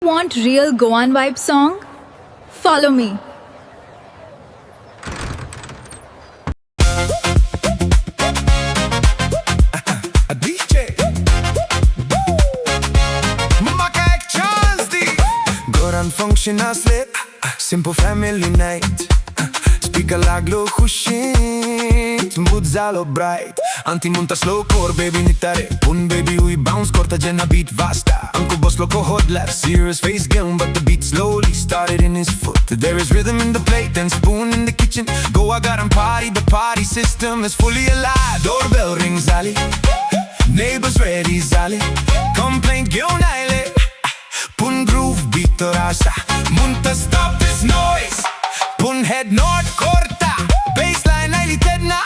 Want real Goan vibe song? Follow me. A DJ Mikay Goan function asle simple family night Speaker लागलो खुशी mood zalo bright Anti munta slow core baby nitare Pun baby we bounce korta jena beat vasta Uncle boss loco hot lap serious face game but the beat slowly started in his foot There is rhythm in the plate and spoon in the kitchen Go I got 'em party the party system is fully alive Doorbell rings Ali Neighbors ready zali Complaint gyon aile Pun groove beat rasa Munta stop this noise Pun head north korta Baseline aili tedna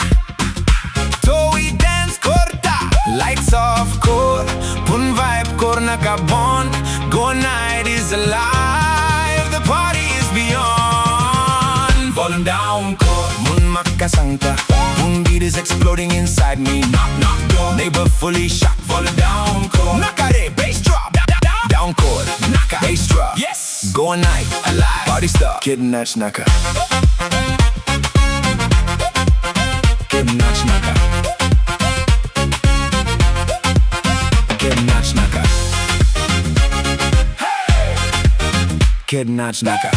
Toe dance korta Lights off core Pun vibe core naka bond Go night is alive The party is beyond Volume down core Mun makasangka Pun beat is exploding inside me Knock knock door Neighbor fully shocked Volume down core Naka re bass drop Down chord Naka bass drop Yes Go night alive Party stop KEDNACH NAKA KEDNACH NAKA KEDNACH NAKA KEDNACH NAKA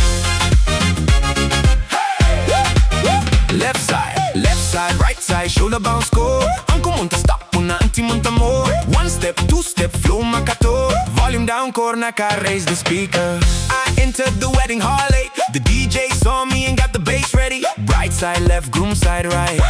Left side, right side, shoulder bounce go Uncle munta stop, una anti munta more One step, two step, flow makato Volume down, core naka, raise the speaker I entered the wedding hall late The DJ saw me and got the bass ready Right side, left, groom side, right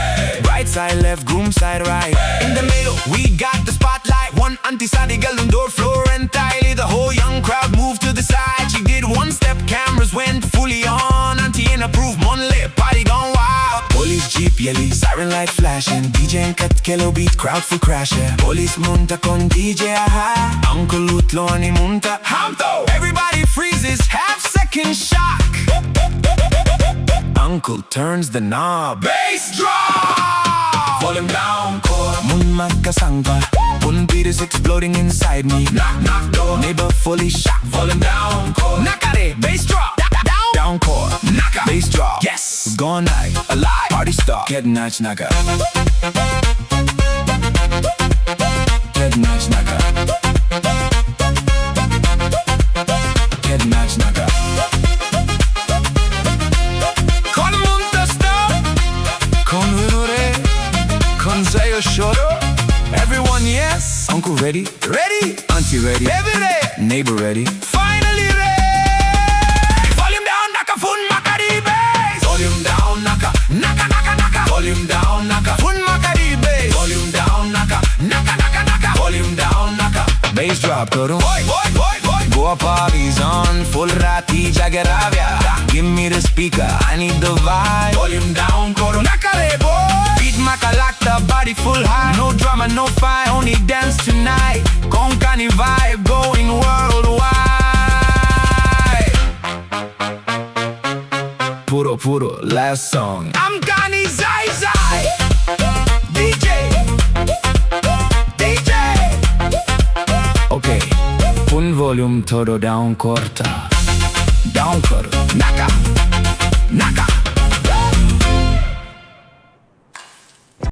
Right side, left, groom side, right In the middle, we got the spotlight One auntie sadi galon door floor entirely The whole young crowd moved to the side She did one step, cameras went fully on Auntie in approved, monle, party gone wild Police jeep, yelly, siren light flashing DJ and cut kilo beat, crowd full crasher Police munta con DJ aha Uncle utloni munta Hamto Everybody freezes, half second shock Uncle turns the knob Bass drop Volume down core Mun makasangka Pun beat is exploding inside me Knock knock door Neighbor fully shocked Volume down core Nakare Bass drop Down core Naka Bass drop Yes Gone night Alive Party stop KEDNACH NAKA KEDNACH NAKA KEDNACH NAKA Kon munta stop Kon unure Kon zayo shoro Everyone yes Uncle ready Ready Auntie ready Baby ready Neighbor ready Finally ready Volume down naka fun makari bass Volume down naka Naka naka naka Volume down naka fun makari bass Volume down naka Naka naka naka Volume down naka Bass drop karo Boy boy boy boy Goa party's on Full rati jageravya Give me the speaker I need the vibe Volume down karo Naka re boy Beat maka lock the body full high No drama no fight Only dance tonight Konkani vibe going worldwide Puro puro last song I'm Gani Zai Zai DJ DJ Okay Pun volume todo down korta Down karo Naka Naka